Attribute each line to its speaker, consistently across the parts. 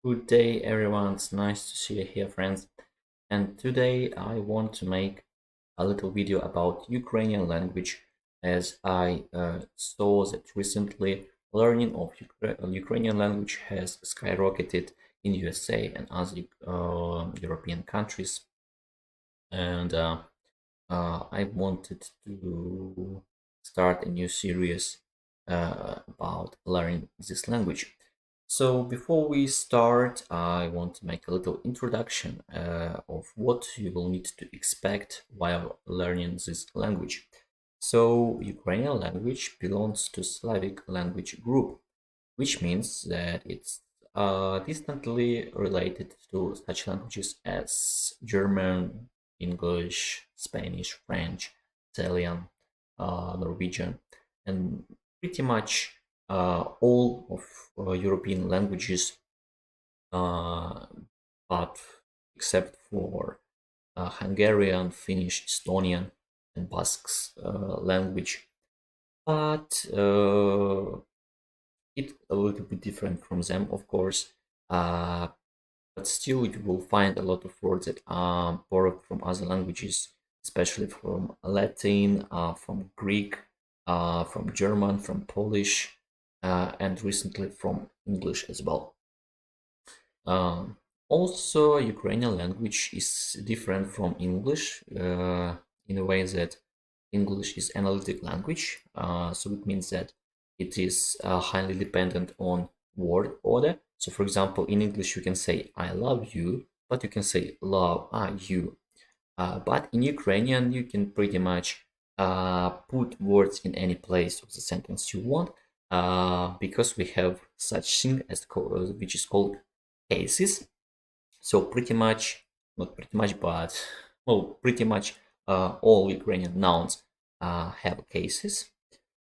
Speaker 1: Good day, everyone. It's nice to see you here, friends. And today I want to make a little video about Ukrainian language, as I saw that recently learning of Ukrainian language has skyrocketed in USA and other European countries. And I wanted to start a new series about learning this language. So before we start, I want to make a little introduction of what you will need to expect while learning this language. So Ukrainian language belongs to Slavic language group, which means that it's distantly related to such languages as German, English, Spanish, French, Italian, Norwegian, and pretty much all of European languages, uh, but except for Hungarian, Finnish, Estonian, and Basque's language. But it's a little bit different from them, of course. Uh, but still, you will find a lot of words that are borrowed from other languages, especially from Latin, from Greek, from German, from Polish, and recently from English as well. Also, Ukrainian language is different from English in a way that English is analytic language, so it means that it is highly dependent on word order. So, for example, in English you can say "I love you," but you can say "love are you." But in Ukrainian you can pretty much put words in any place of the sentence you want, because we have such thing as which is called cases. So pretty much, not pretty much, but well, pretty much all Ukrainian nouns have cases.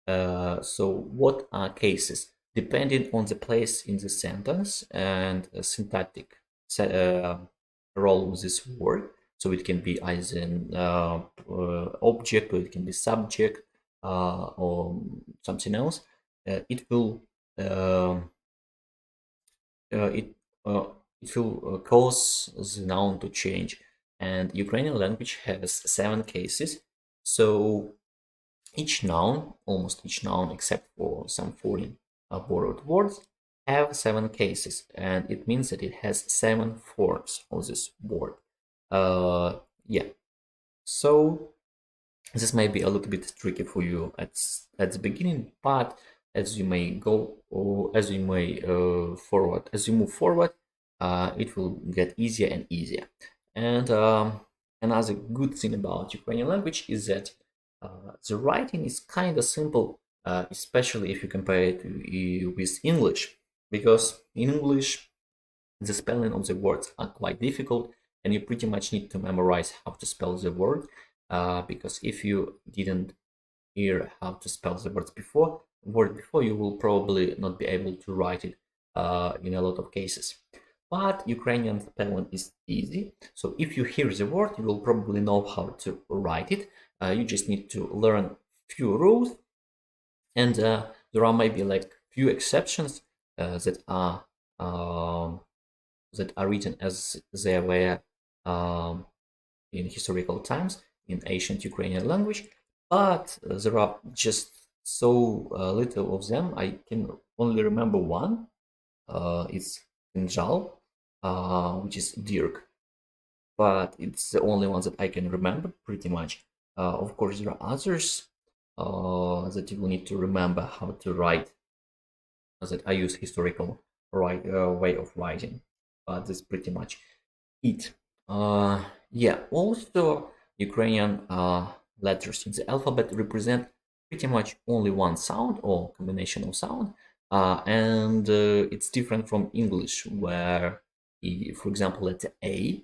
Speaker 1: So what are cases? Depending on the place in the sentence and a syntactic role of this word. So it can be either an object, or it can be subject, or something else. It will um uh, it uh, it will cause the noun to change. And Ukrainian language has 7 cases. So almost each noun, except for some foreign borrowed words, have 7 cases, and it means that it has 7 forms of this word. Yeah. So this may be a little bit tricky for you at the beginning, but as you may go or as you may forward, as you move forward, it will get easier and easier. And another good thing about Ukrainian language is that the writing is kind of simple, especially if you compare it with English, because in English the spelling of the words are quite difficult, and you pretty much need to memorize how to spell the word, because if you didn't hear how to spell the word before, you will probably not be able to write it in a lot of cases. But Ukrainian spelling is easy, so if you hear the word, you will probably know how to write it. You just need to learn few rules, and there are maybe like few exceptions um, that are written as they were um, in historical times in ancient Ukrainian language, but there are just so little of them. I can only remember one. It's Kinjal, which is Dirk, but it's the only one that I can remember pretty much. Of course, there are others that you will need to remember how to write, that I use historical way of writing, but that's pretty much it. Yeah, also Ukrainian letters in the alphabet represent pretty much only one sound or combination of sound, and it's different from English, where, for example, letter A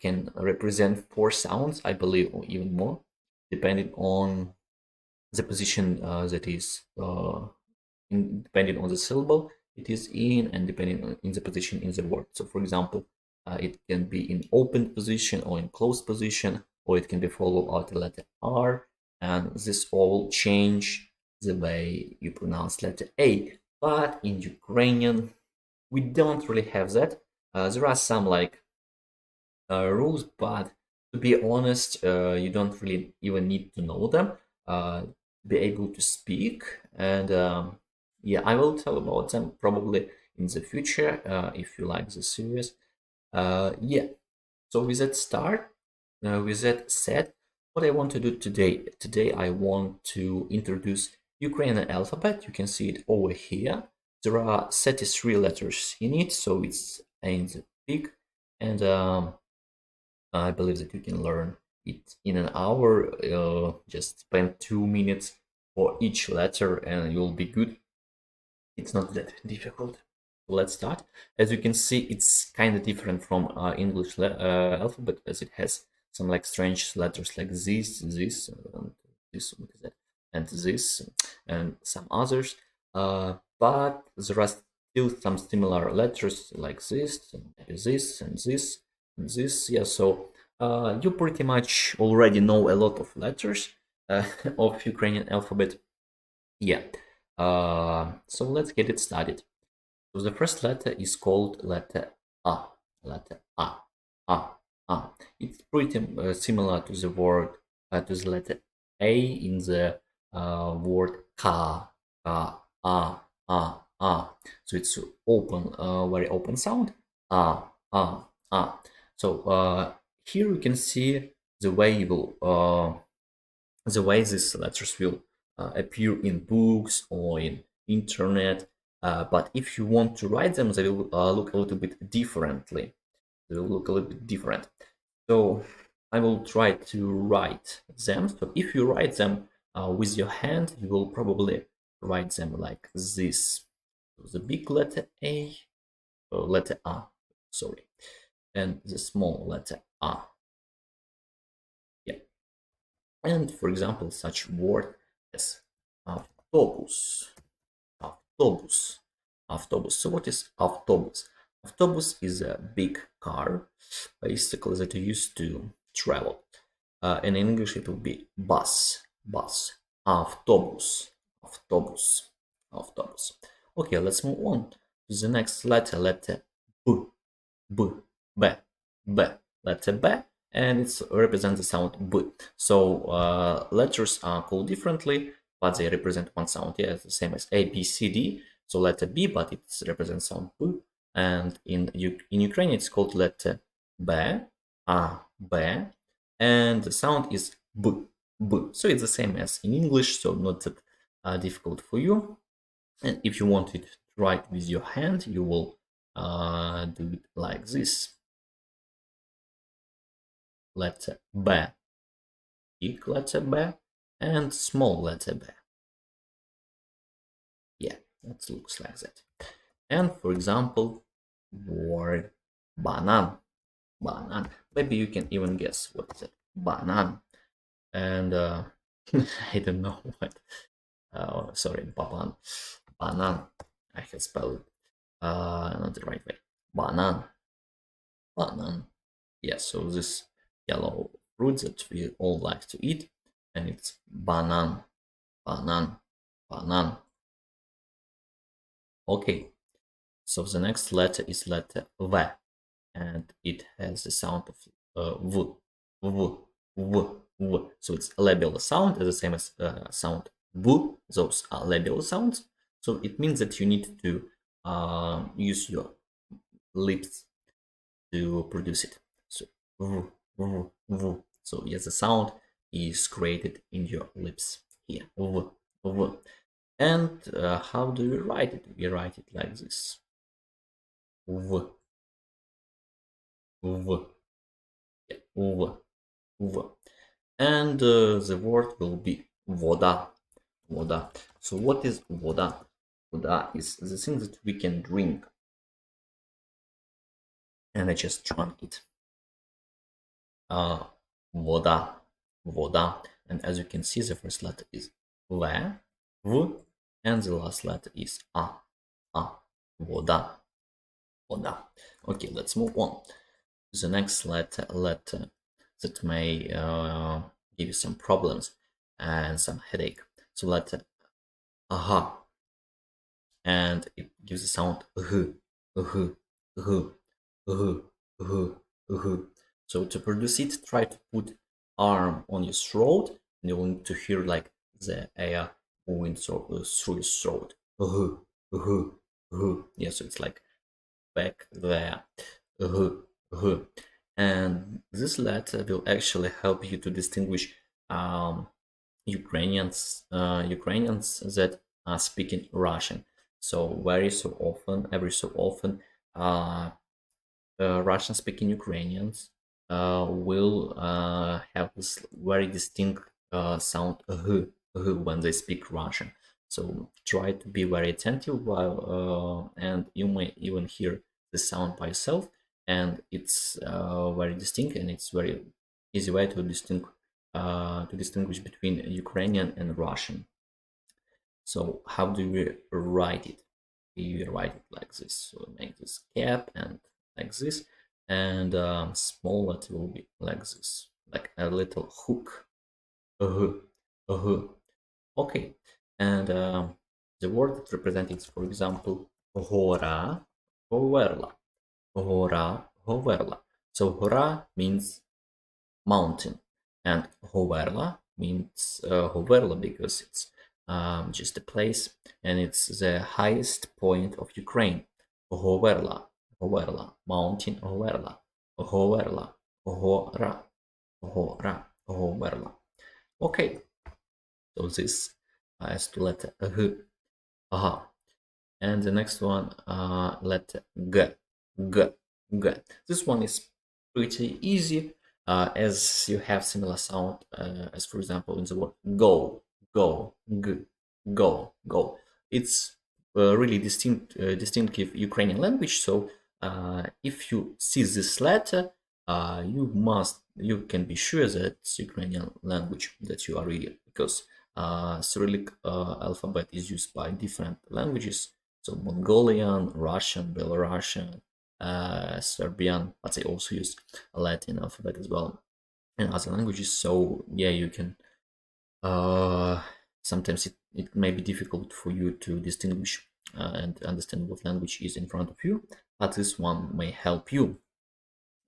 Speaker 1: can represent 4 sounds, I believe, or even more, depending on the position that is depending on the syllable it is in, and depending on in the position in the word. So, for example, it can be in open position or in closed position, or it can be followed by the letter R, and this all change the way you pronounce letter A. But in Ukrainian, we don't really have that. There are some like rules, but to be honest, you don't really even need to know them. Be able to speak, and yeah, I will tell about them probably in the future if you like the series. Yeah. So with that start, with that said, what I want to do today I want to introduce Ukrainian alphabet. You can see it over here. There are 33 letters in it, so it's ain't big, and I believe that you can learn it in an hour. Just spend 2 minutes for each letter, and you'll be good. It's not that difficult. Let's start. As you can see, it's kind of different from English alphabet, as it has some like strange letters like this, and this, what is that, and this, and some others. But there are still some similar letters like this, and this, and this, and this. Yeah, so you pretty much already know a lot of letters of Ukrainian alphabet. Yeah. So let's get it started. So the first letter is called letter A. Letter A. A. A. It's pretty similar to the word to the letter A in the word ka. Ka. A. A. A. So it's open, very open sound. A. A. A. So here you can see the way you will the way these letters will appear in books or in internet. But if you want to write them, they will look a little bit differently. They will look a little bit different. So I will try to write them. So if you write them with your hand, you will probably write them like this. So the big letter A, letter A, sorry, and the small letter A. Yeah. And for example, such word as autobus, autobus, autobus. So what is autobus? Autobus is a big car, basically, that you use to travel. In English, it would be bus, bus, autobus, autobus, autobus. Okay, let's move on to the next letter, letter B, B, B, B, letter B, and it represents the sound B. So letters are called differently, but they represent one sound. Yeah, it's the same as A, B, C, D. So letter B, but it represents sound B. And in Ukrainian, it's called letter B, A, B, and the sound is B, B. So it's the same as in English, so not that difficult for you. And if you want it to write with your hand, you will do it like this. Letter B, big letter B, and small letter B. Yeah, that looks like that. And for example, word banan, banan. Maybe you can even guess what is it, banan. And I don't know what. Sorry, banan, banan. I have spelled it not the right way. Banan, banan. Yeah, so this yellow fruit that we all like to eat, and it's banan, banan, banan. Okay, so the next letter is letter V, and it has the sound of V, V, V, V. So it's a labial sound, the same as sound V. Those are labial sounds. So it means that you need to use your lips to produce it. So V, V, V. So yes, the sound is created in your lips here. V, V. And how do we write it? We write it like this. V, V, yeah, V, V. And the word will be voda, voda. So what is voda? Voda is the thing that we can drink. And I just drank it. Voda, voda. And as you can see, the first letter is V, V, and the last letter is A, voda, voda. Okay, let's move on. The next letter that may give you some problems and some headache. So letter aha, and it gives a sound h. uh, uh, uh, uh, uh. So to produce it, try to put arm on your throat, and you're going to hear like the air moving through your throat. Yeah, so it's like back there. Uh, uh. And this letter will actually help you to distinguish um, Ukrainians that are speaking Russian. So every so often, uh, Russian-speaking Ukrainians will have this very distinct sound when they speak Russian. So try to be very attentive and you may even hear the sound by yourself, and it's very distinct, and it's very easy way to distinguish between Ukrainian and Russian. So how do we write it? We write it like this. So we make this cap and like this, and small letter will be like this, like a little hook. Uh-huh. Uh-huh. Okay, and the word that represented, for example, hora, hoverla, hora, hoverla. So hora means mountain, and Hoverla means Hoverla because it's just a place, and it's the highest point of Ukraine. Hoverla, Hoverla, mountain Hoverla, Hoverla, Hora, Hora, Hoverla. Okay, so this has to letter H. Aha. And the next one, letter G. G. G. This one is pretty easy, as you have similar sound as, for example, in the word go, go, g, go, go. It's really distinctive Ukrainian language. So if you see this letter, you can be sure that it's Ukrainian language that you are reading, because Cyrillic alphabet is used by different languages, so Mongolian, Russian, Belarusian, Serbian, but they also use Latin alphabet as well, and other languages. So yeah, you can. Sometimes it may be difficult for you to distinguish and understand what language is in front of you, but this one may help you.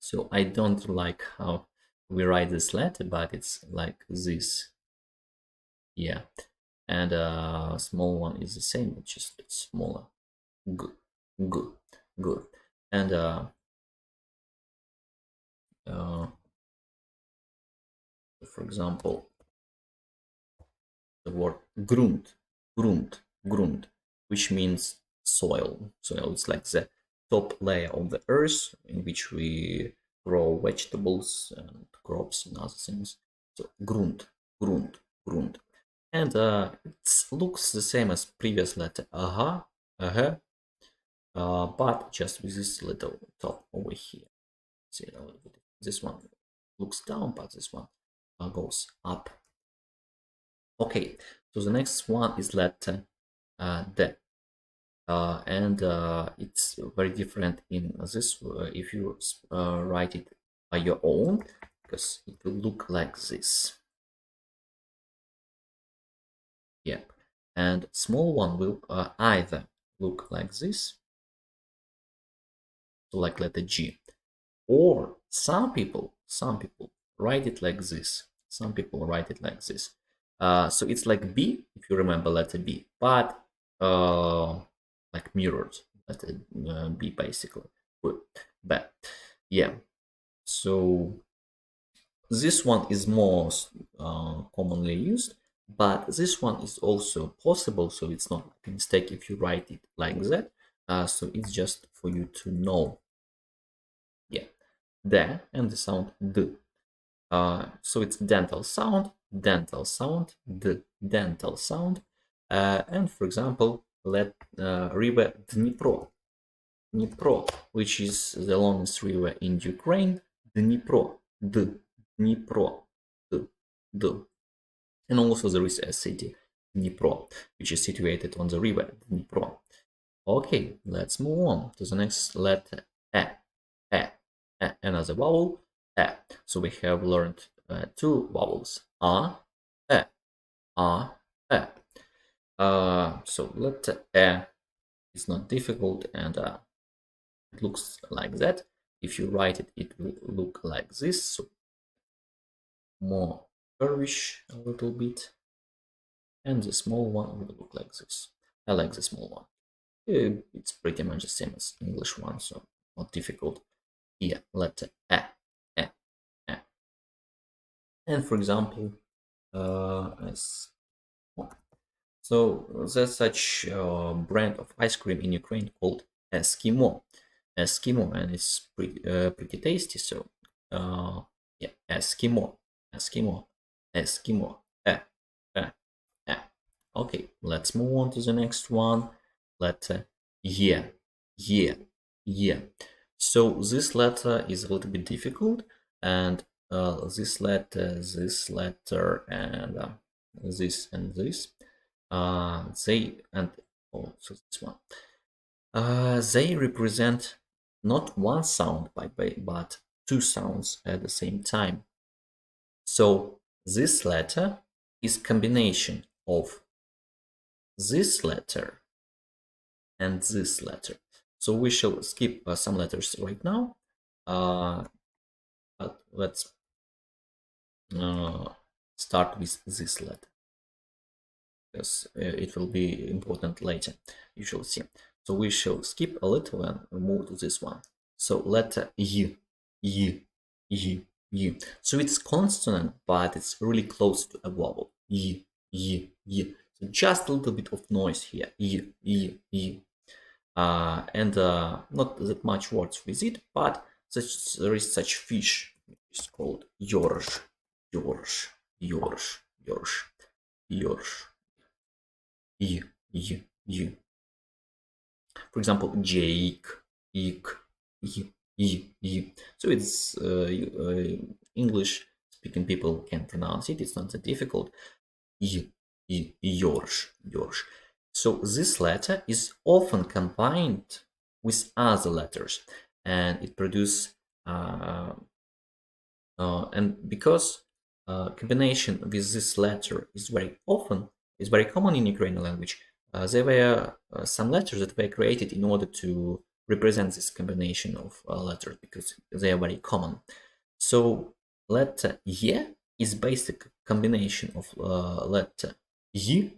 Speaker 1: So I don't like how we write this letter, but it's like this. Yeah, and small one is the same, it's just smaller. Good, good, good. And uh, for example, the word Grund, which means soil. Soil is like the top layer of the earth in which we grow vegetables and crops and other things. So Grund, Grund. And it looks the same as previous letter, but just with this little top over here. See, this one looks down, but this one goes up. Okay, so the next one is letter D, and it's very different in this if you write it by your own, because it will look like this. Yeah, and small one will either look like this, so like letter G, or some people write it like this. Some people write it like this. So it's like B, if you remember letter B, but like mirrored letter B basically. But yeah, so this one is most commonly used, but this one is also possible, so it's not like a mistake if you write it like that. So it's just for you to know. Yeah, there, and the sound D. So it's dental sound, D, dental sound. And for example, let river Dnipro, which is the longest river in Ukraine, Dnipro, D, Dnipro, D, D. And also there is a city, Dnipro, which is situated on the river Dnipro. Okay, let's move on to the next letter, E, E, E, another vowel, E. So we have learned two vowels, A, E, A, E. So letter E is not difficult, and it looks like that. If you write it, it will look like this. So more curvish a little bit, and the small one will look like this. I like the small one. It's pretty much the same as English one, so not difficult. Here, letter A, A. And for example, as so there's such a brand of ice cream in Ukraine called Eskimo, and it's pretty tasty. So yeah, Eskimo, Eskimo, eh, eh, eh. Okay, let's move on to the next one. Letter yeah, yeah, yeah. So this letter is a little bit difficult, and this letter, and this and this. They and also this one. They represent not one sound but two sounds at the same time. So this letter is combination of this letter and this letter. So we shall skip some letters right now. But let's start with this letter, because it will be important later, you shall see. So we shall skip a little and move to this one. So letter U, U, U, U. So it's consonant, but it's really close to a vowel. U, U, U. So just a little bit of noise here. U, U, U. And not that much words with it, but there is such fish. It's called yorsh, yorsh, yorsh, yorsh, yorsh. You. For example, Jake, ik, you. So it's English speaking people can pronounce it. It's not that difficult. Yours. So this letter is often combined with other letters, and it produces and because combination with this letter is very common in Ukrainian language. There were some letters that were created in order to represent this combination of letters because they are very common. So letter Y is basic combination of letter Y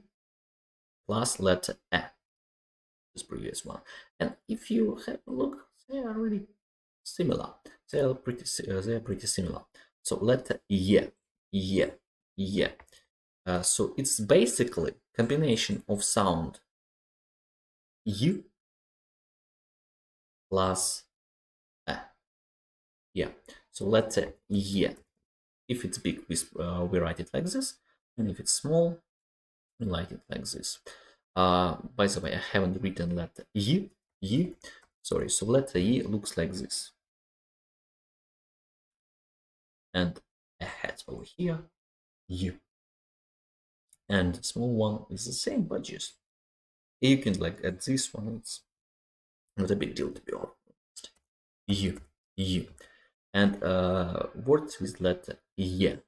Speaker 1: plus letter E, this previous one. And if you have a look, they are really similar. They are pretty similar. So letter Y. So it's basically combination of sound U plus E. Yeah. So letter Y. If it's big, we write it like this, and if it's small, we write it like this. By the way, I haven't written letter Y. Sorry. So letter Y looks like this, and a hat over here, U. And the small one is the same, but just you can like add this one. It's not a big deal, to be honest. U. And words with letter Y.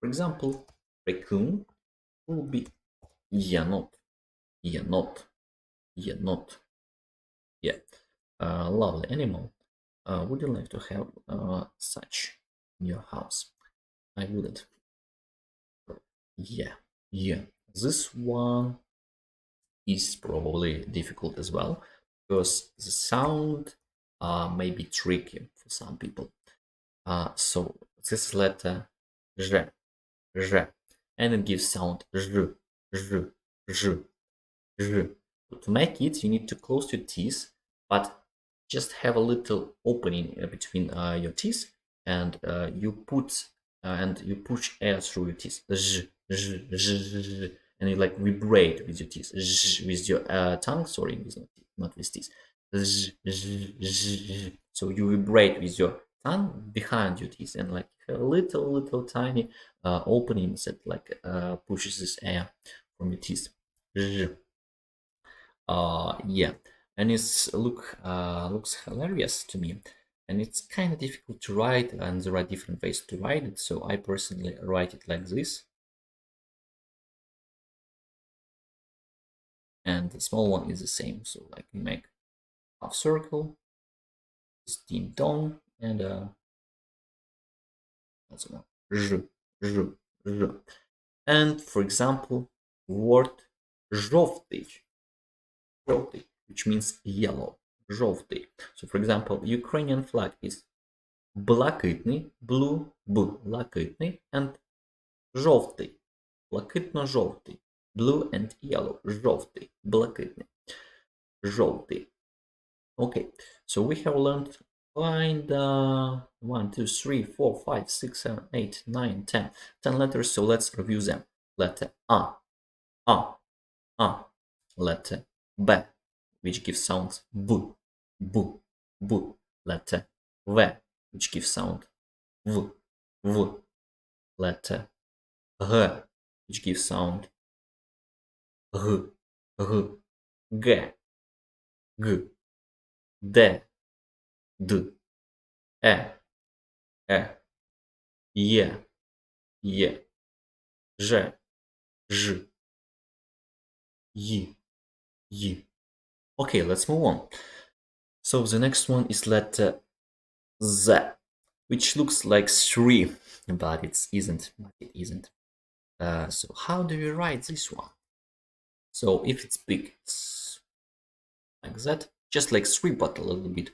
Speaker 1: For example, raccoon will be yanot. Yeah. Lovely animal. Would you like to have such in your house? I wouldn't. Yeah. This one is probably difficult as well because the sound may be tricky for some people. So this letter Z, and it gives sound Z. To make it, you need to close your teeth, but just have a little opening between your teeth, and you push air through your teeth. And you like vibrate with your teeth, with your tongue. Sorry, not with teeth. So you vibrate with your tongue behind your teeth, and like a little tiny openings that like pushes this air from your teeth. Yeah, and it's looks hilarious to me, and it's kind of difficult to write, and there are different ways to write it. So I personally write it like this, and the small one is the same. So like we make half circle, ding dong, and that's one. J, j, j. And for example, word жовтий, жовтий, which means yellow, жовтий. So for example, Ukrainian flag is блакитний, blue, блакитний, and жовтий, блакитно-жовтий, blue and yellow, жовтий, блакитний, жовтий. Okay, so we have learned find 1, 2, 3, 4, 5, 6, 7, 8, 9, 10. 10 letters, so let's review them. Letter A, letter B, which gives sound B, B, B. Letter V, which gives sound V, V. Letter G, which gives sound G, G. G, G. D, D. E, E. J, J. Ž, Ž. Y, Y. Okay, let's move on. So the next one is letter Z, which looks like 3, but it isn't. So how do we write this one? So if it's big, it's like that, just like 3, but a little bit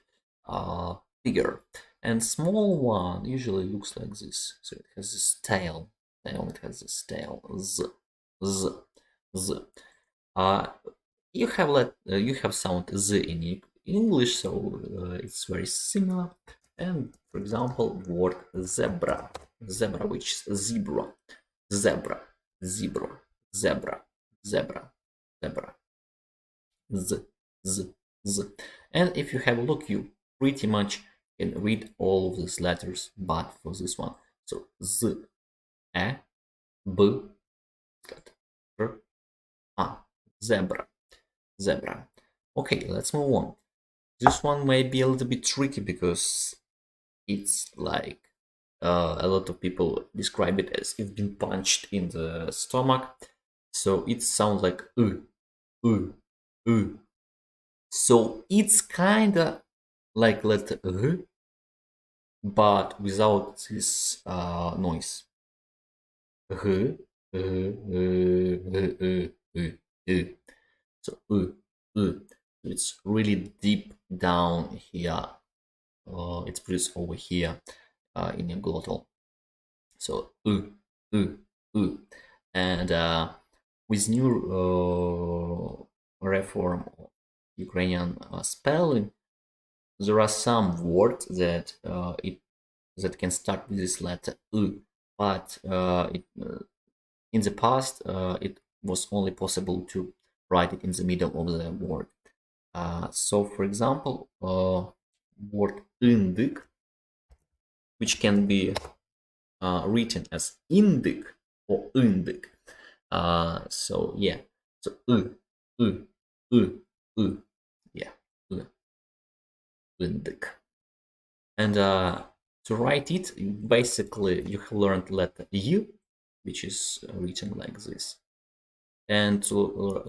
Speaker 1: bigger. And small one usually looks like this. So it has this tail. It has this tail. Z, Z, Z. You have sound Z in English, so it's very similar. And for example, word zebra, which is zebra, zebra, z, z. And if you have a look, you pretty much can read all of these letters, but for this one, so z, e, b, r, a, zebra. Okay, let's move on. This one may be a little bit tricky because it's like a lot of people describe it as if been punched in the stomach. So it sounds like So it's kinda like letter but without this noise. So it's really deep down here. It's produced over here in your glottal. So and with new reform of Ukrainian spelling, there are some words that that can start with this letter but in the past it was only possible to write it in the middle of the word. So for example, word indik, which can be written as indik or indik. So yeah, so yeah, indik. And to write it, basically you have learned letter U, which is written like this. And to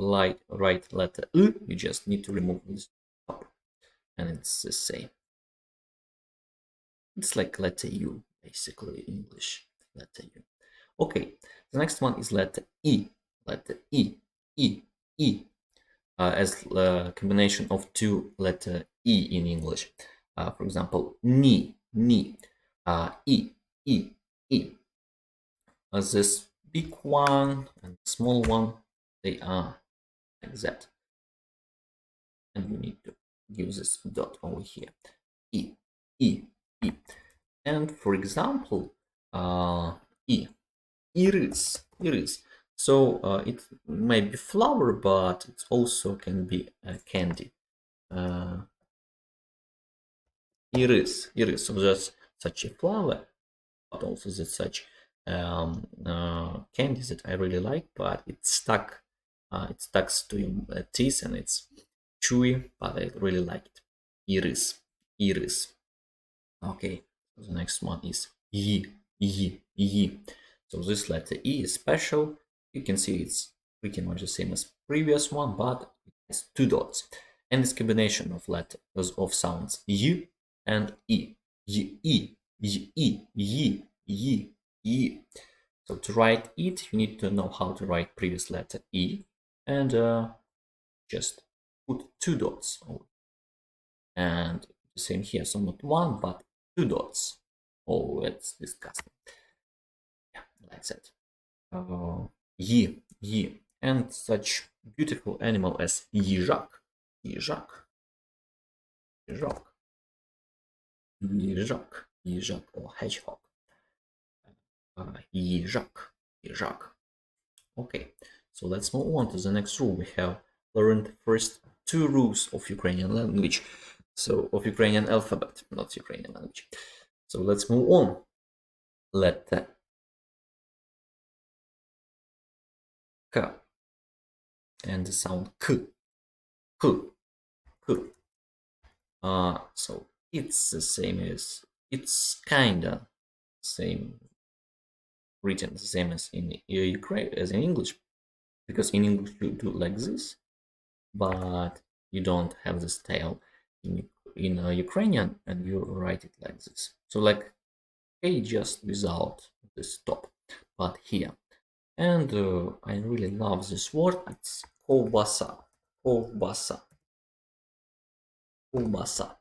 Speaker 1: write letter U, you just need to remove this top, and it's the same. It's like letter U, basically in English, letter U. Okay, the next one is letter E, as a combination of 2 letter E in English. For example, ni, E. This big one and small one, they are like that. And we need to give this dot over here. E. And for example, iris. So it may be flower, but it also can be a candy. Iris. So that's such a flower, but also there's such candy that I really like, but it's stuck. It sticks to your teeth and it's chewy, but I really like it. Iris. Okay, so the next one is yi. So this letter E is special. You can see it's pretty much the same as previous one, but it has 2 dots. And this combination of letters of sounds U and E. Y, E, Y, E, Y, Y, Y. So to write it, you need to know how to write previous letter E, and just put 2 dots. And the same here, so not 1, but 2 dots. Oh, it's disgusting. Yeah, like that. Yi, Yi, and such beautiful animal as Yijak, Yijak, Yijak, Yijak, Yijak, or hedgehog. Yijak, Yijak. Okay, so let's move on to the next rule. We have learned first 2 rules of Ukrainian language, so of Ukrainian alphabet, not Ukrainian language. So let's move on. Letter K and the sound K, K, K. So it's the same as, it's kinda same written the same as in Ukraine, as in English, because in English you do like this, but you don't have the style in Ukrainian, and you write it like this. So like A, just without the stop, but here. And I really love this word. It's ковбаса, ковбаса, ковбаса,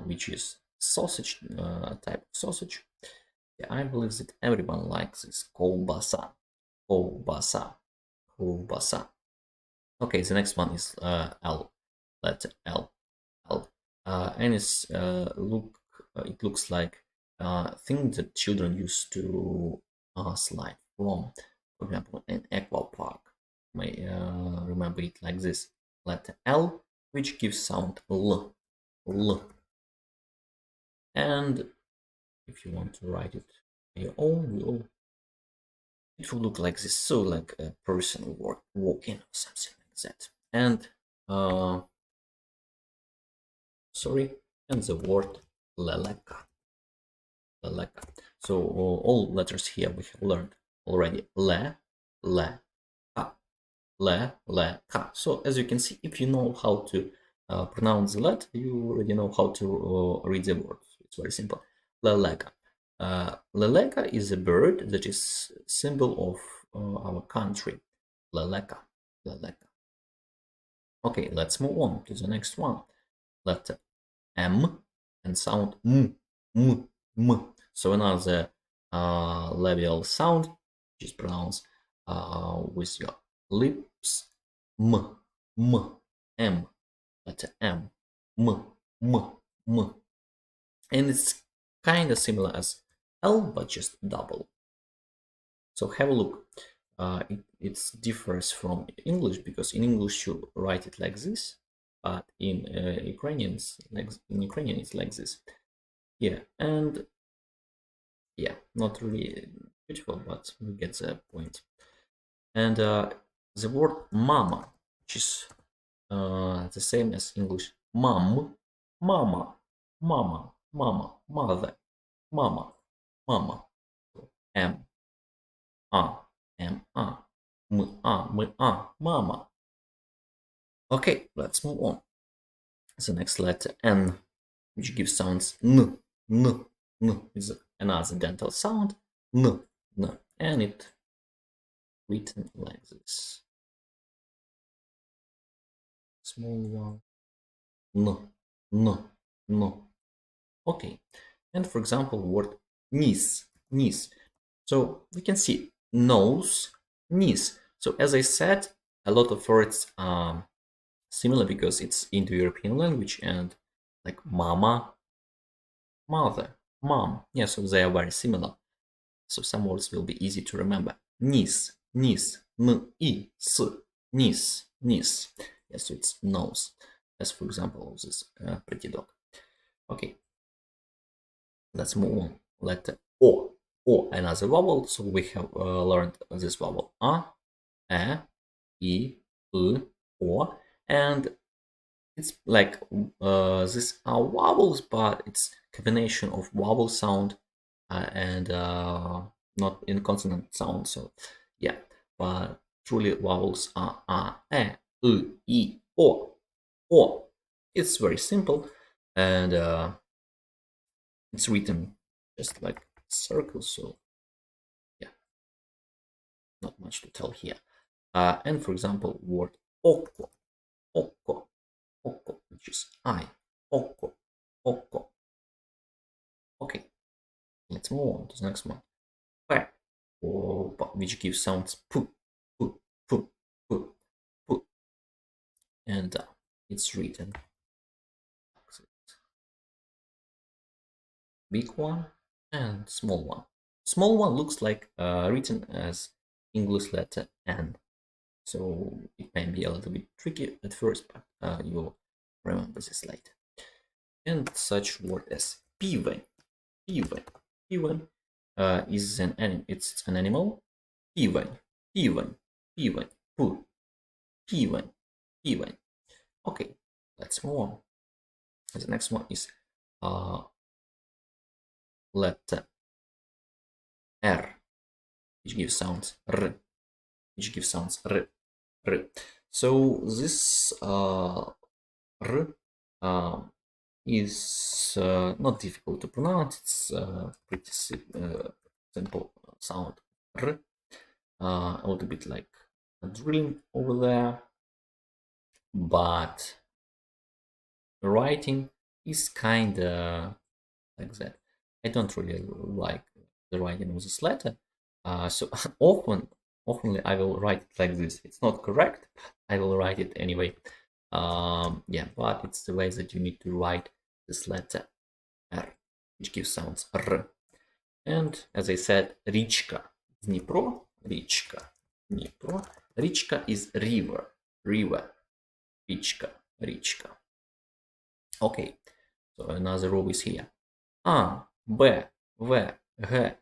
Speaker 1: which is sausage, type of sausage. Yeah, I believe that everyone likes this ковбаса, ковбаса, ковбаса. Okay, the next one is L, letter L, L, and it's it looks like thing that children used to slide from. For example, an aqua park. You may remember it like this: letter L, which gives sound L, L. And if you want to write it on your own, it will look like this. So like a person walking or something like that. And sorry, and the word leleka, leleka. So all letters here we have learned already. Le, ka, le, ka. So as you can see, if you know how to pronounce the letter, you already know how to read the word. It's very simple. Leleka. Leleka is a bird that is symbol of our country. Leleka, leleka. Okay, let's move on to the next one. Letter M and sound M, M, M. So another labial sound, which is pronounced with your lips. M, M, M. Letter M, M, M, M. And it's kind of similar as L, but just double. So have a look. It differs from English, because in English you write it like this, but in Ukrainian it's like this. Yeah, and yeah, not really beautiful, but we get the point. And the word mama, which is the same as English mom, mama, mama, mama, mother, mama, mama. M, A, M, A, M, A, M, A, mama. Okay, let's move on. The next letter N, which gives sounds N, N, N. Is another dental sound, N, N, and it written like this. Small one, N, N, N. Okay, and for example, word nis, nis. So we can see nose, nis. So as I said, a lot of words are similar because it's Indo-European language, and like mama, mother, mom. Yeah, so they are very similar. So some words will be easy to remember. Nis, nis, n, I, s, nis, nis. Yeah, so it's nose. As for example, this pretty dog. Okay, let's move on. Letter O. O, another vowel. So we have learned this vowel A, E, I, O, and it's like these are vowels, but it's combination of vowel sound and not in consonant sound. So yeah, but truly vowels are A, E, I, O, O. It's very simple. and it's written just like circle. So yeah, not much to tell here. And for example, word oko, oko, oko, which is eye, oko, oko. Okay, let's move on to the next one. Pe, which gives sounds pu, pu, pu, pu, pu, and it's written big one and small one. Small one looks like written as English letter N, so it may be a little bit tricky at first, but you'll remember this later. And such word as piven, piven, piven is an animal. It's an animal. Piven, piven, piven, pu, piven, piven. Okay, let's move on. The next one is letter R, which gives sounds R, which gives sounds R, R. So this R is not difficult to pronounce. It's pretty simple sound R, a little bit like a drilling over there, but the writing is kind of like that. I don't really like the writing of this letter, so often I will write it like this. It's not correct, but I will write it anyway. Yeah, but it's the way that you need to write this letter R, which gives sounds R. And as I said, Річка, Дніпро, Річка, Дніпро. Річка is river, river, Річка, Річка. Okay, so another row is here. А, Б, В, Г,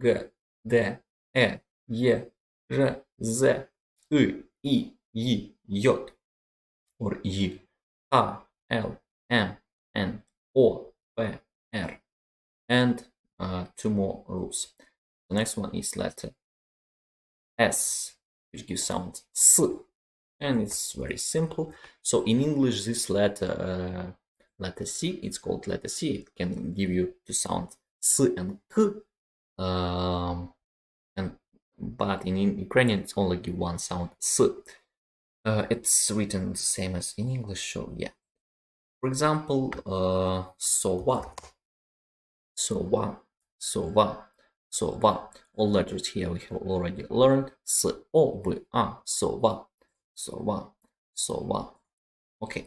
Speaker 1: Г, Д, Е, Е, Ж, З, И, И, Й, J, or Y, K, L, M, N, O, P, R, and two more rules. The next one is letter S, which gives sound S, and it's very simple. So in English, this letter C, it's called letter C. It can give you two sounds S and K, but in Ukrainian, it's only give one sound S. It's written the same as in English, so yeah. For example, sova, sova, sova, sova. All letters here we have already learned. S, O, V, A, sova, sova, sova. Okay,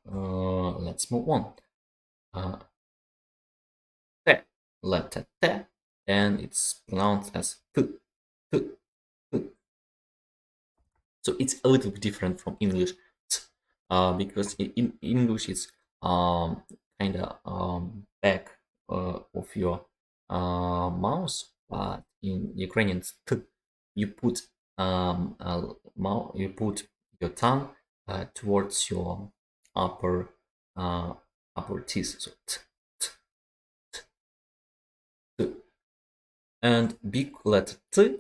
Speaker 1: let's move on. T, letter T, and it's pronounced as T, T, T. So it's a little bit different from English, because in English it's kind of back of your mouth, but in Ukrainian you put you put your tongue towards your upper upper teeth, so t, t, t. And big letter T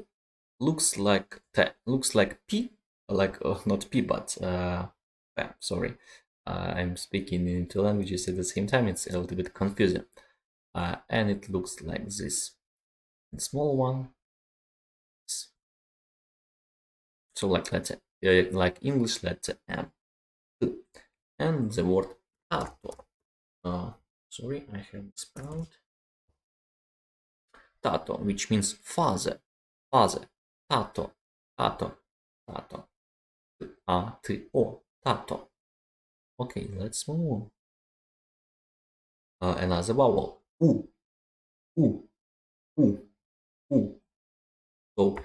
Speaker 1: looks like T, looks like P, like not P, but sorry, I'm speaking in two languages at the same time. It's a little bit confusing, and it looks like this. The small one, so like letter, like English letter M, and the word tato. Sorry, I have spelled tato, which means father, father, tato, tato, tato. A-T-O, tato. Okay, let's move on. Another vowel, U, U, U, U. So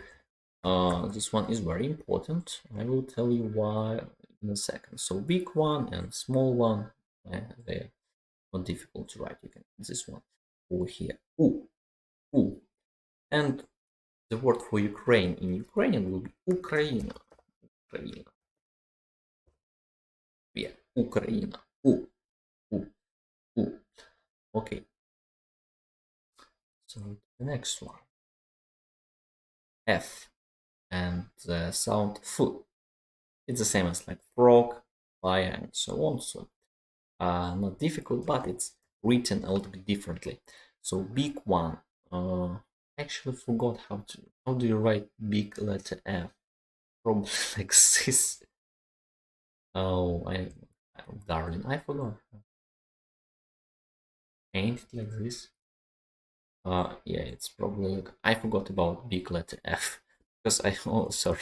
Speaker 1: this one is very important. I will tell you why in a second. So big one and small one, they're not difficult to write. You can this one over here, U, U. And the word for Ukraine in Ukrainian will be Ukraina, Ukraina. Yeah, Ukraina, U, U, U. Okay. So the next one, F, and the sound F. It's the same as like frog, fire, and so on. So not difficult, but it's written a little bit differently. So big one. Actually forgot how do you write big letter F? Probably like this. Oh, darling, I forgot. Ain't it like this? Yeah, it's probably like I forgot about big letter F because sorry,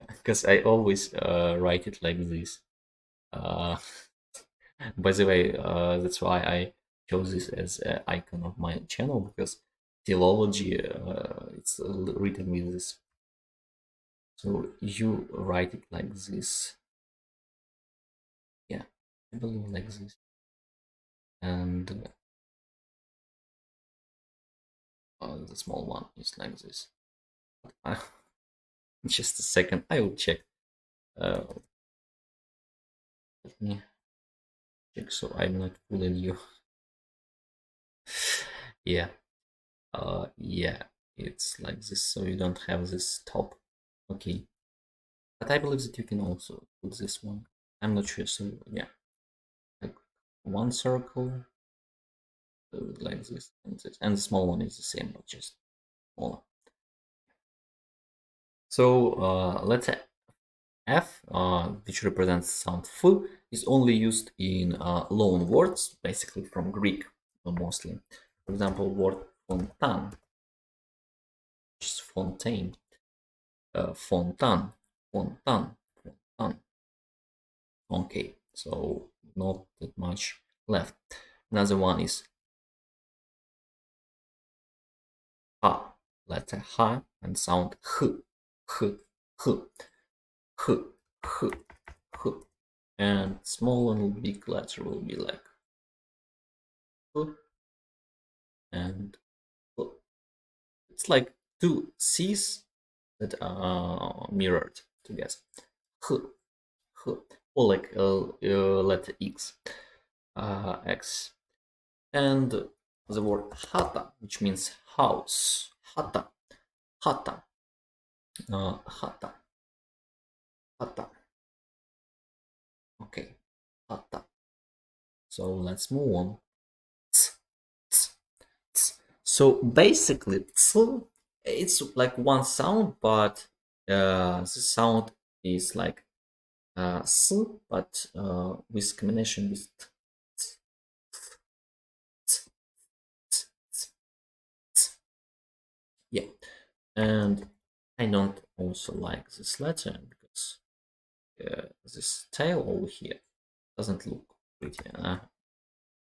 Speaker 1: because I always write it like this. Uh, by the way, that's why I chose this as an icon of my channel because philology it's written with this. So you write it like this. Yeah, I believe like this. And the small one is like this. Just a second, I will check. Let me check so I'm not fooling you. Yeah, yeah, it's like this, so you don't have this top. Okay, but I believe that you can also put this one. I'm not sure, so yeah, like one circle like this, and the small one is the same, but just smaller. So letter F, which represents sound f, is only used in loan words, basically from Greek mostly. For example, word fontan, which is fontaine, fontan, fontan, fontan. Okay, so not that much left. Another one is ha, letter ha, and sound h, h, h, h, h, h. And small and big letter will be like h and h. It's like two C's that are mirrored together. H, h, or like letter X, X. And the word hata, which means house. Hata, hata, hata, hata. Okay, hata. So let's move on. Ts, ts, ts. So basically, ts, it's like one sound, but the sound is like s, but with combination with t, t, t, t, t, t. Yeah, and I don't also like this letter because this tail over here doesn't look pretty.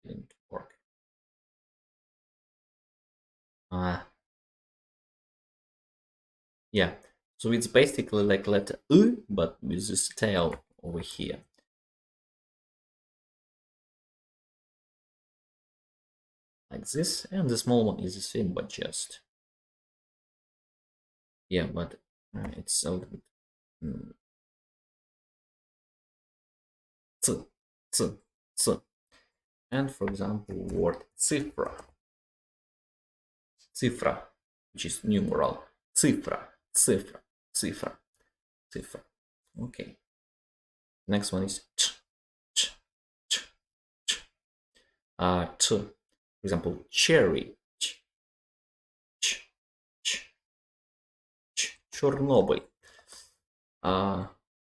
Speaker 1: Didn't work. Yeah, so it's basically like letter U, but with this tail over here. Like this, and the small one is the same, but just yeah, but it's a little bit t, t, t. And for example, word cifra, cifra, which is numeral, cifra, cifra, cifra, cifra. Okay. Next one is ch, ch, ch, ch. Ch. For example, cherry, ch, ch, ch, ch. Chernobyl.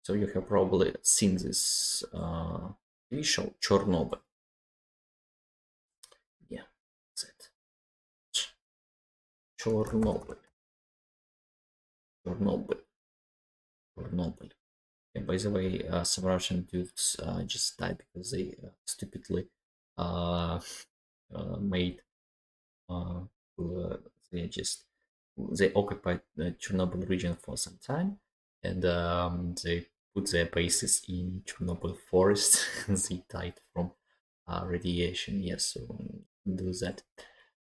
Speaker 1: So you have probably seen this TV show Chernobyl. Yeah, that's it. Chernobyl. Chernobyl. Chernobyl. And by the way, some Russian dudes just died because they stupidly uh, made uh, they just they occupied the Chernobyl region for some time, and they put their bases in Chernobyl forest, and they died from radiation. Yes, so do that.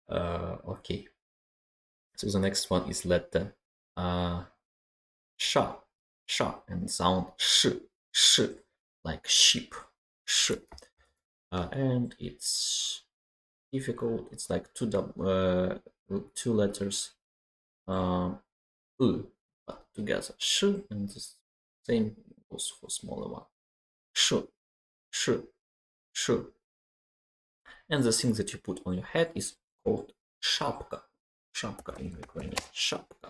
Speaker 1: Okay. So the next one is letter sha, sha, and sound sh, sh, like sheep, sh. And it's difficult. It's like two letters, u, but together, sh, and the same goes for smaller one, sh, sh, sh. And the thing that you put on your head is called shapka. Shapka in Ukrainian. Shapka.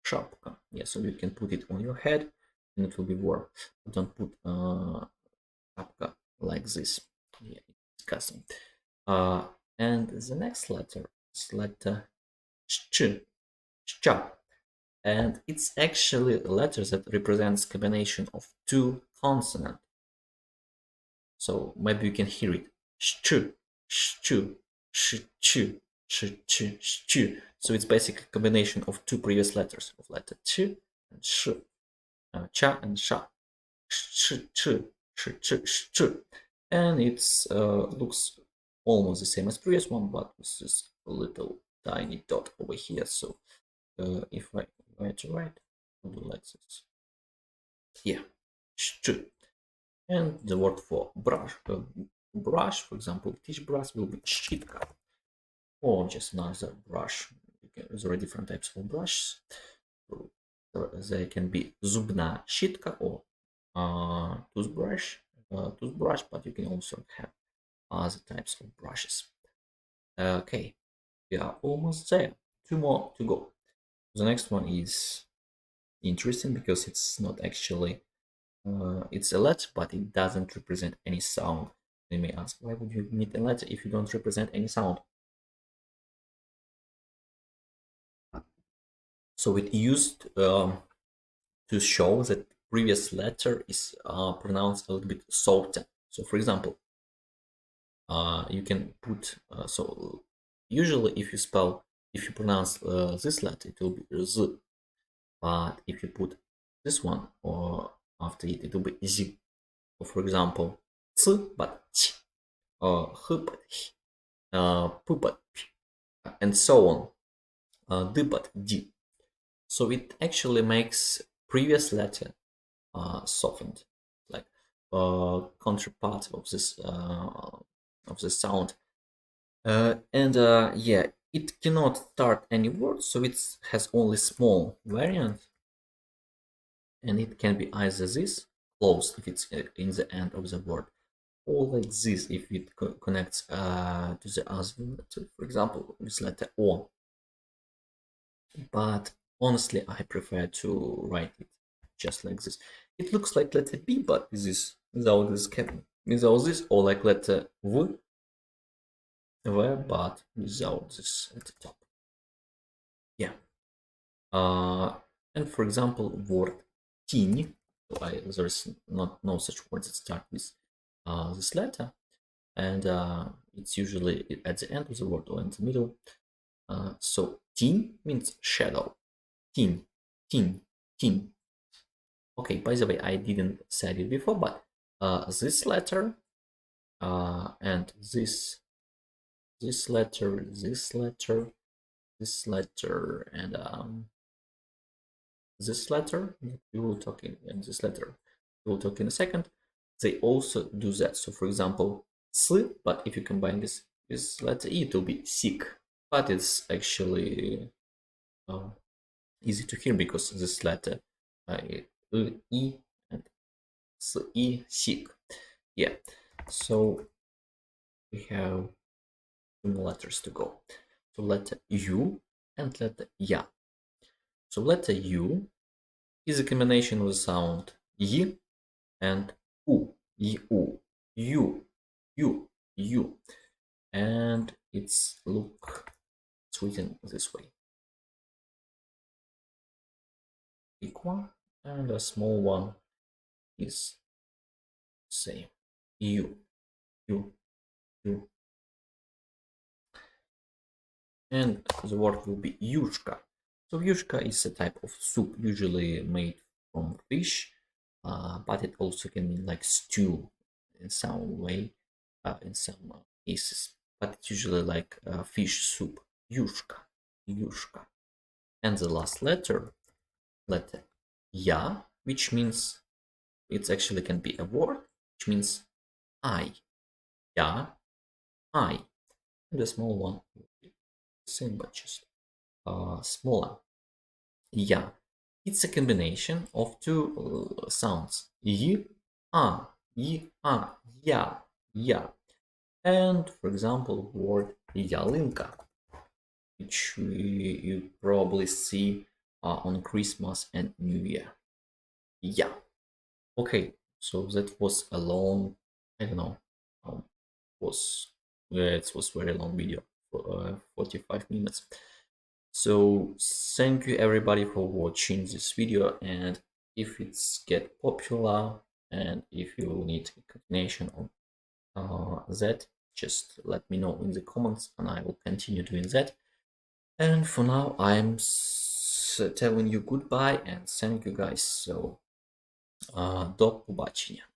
Speaker 1: Shapka. Yeah, so you can put it on your head and it will be warm. Don't put shapka like this. Yeah, it's disgusting. And the next letter is letter sh. Sh. And it's actually a letter that represents combination of two consonants. So maybe you can hear it. Sh, sh, sh, sh. So it's basically a combination of two previous letters of letter ch and sh, cha and sha. Sh, sh. And it's looks almost the same as previous one, but with this little tiny dot over here. So if I were to write, I'll do like this. Yeah, sh. And the word for brush, for example, teach brush will be щітка, or just another brush. There are different types of brushes. There can be зубна щітка or toothbrush, but you can also have other types of brushes. Okay, we are almost there. Two more to go. The next one is interesting because it's not actually it's a letter, but it doesn't represent any sound. They may ask, why would you need a letter if you don't represent any sound? So it used to show that previous letter is pronounced a little bit softer. So for example, you can put, so usually if you pronounce this letter, it will be z, but if you put this one or after it, it will be z. So for example, c but ch, h but h, p but p, and so on, d but d. So it actually makes previous letter softened, like counterpart of this sound. And yeah, it cannot start any word, so it has only small variant, and it can be either this close if it's in the end of the word, or like this if it connects to the other letter, for example, this letter O. But honestly, I prefer to write it just like this. It looks like letter B, but this without this cap, without this, or like letter V, but without this at the top. Yeah. And for example, word tiny. There's not no such words that start with this letter, and it's usually at the end of the word or in the middle. So tin means shadow. Tin, tin, tin. Okay, by the way, I didn't said it before, but this letter and this letter, this letter, and this letter we will talk in, and this letter we will talk in a second. They also do that. So, for example, s, but if you combine this with letter e, it will be sick. But it's actually easy to hear because this letter e and s, e, sick. Yeah. So we have two more letters to go. So letter u and letter ya. So letter u is a combination of the sound y and u, u, u, and it's written this way. Big one and a small one is same. U, u, u, and the word will be yushka. So yushka is a type of soup usually made from fish, but it also can mean like stew in some way, in some cases. But it's usually like fish soup. Yushka, yushka. And the last letter ya, which means it actually can be a word, which means I. Ya, I. And the small one, same but just smaller. Ya. It's a combination of two sounds. Y, a, ya. Yeah. And for example, word ялинка, which you probably see on Christmas and New Year. Yeah. Okay. So that was a long, I don't know, um, was it was very long video for 45 minutes. So thank you everybody for watching this video, and if it's get popular and if you need a continuation on that, just let me know in the comments and I will continue doing that. And for now, I'm telling you goodbye and thank you guys. So, до побачення.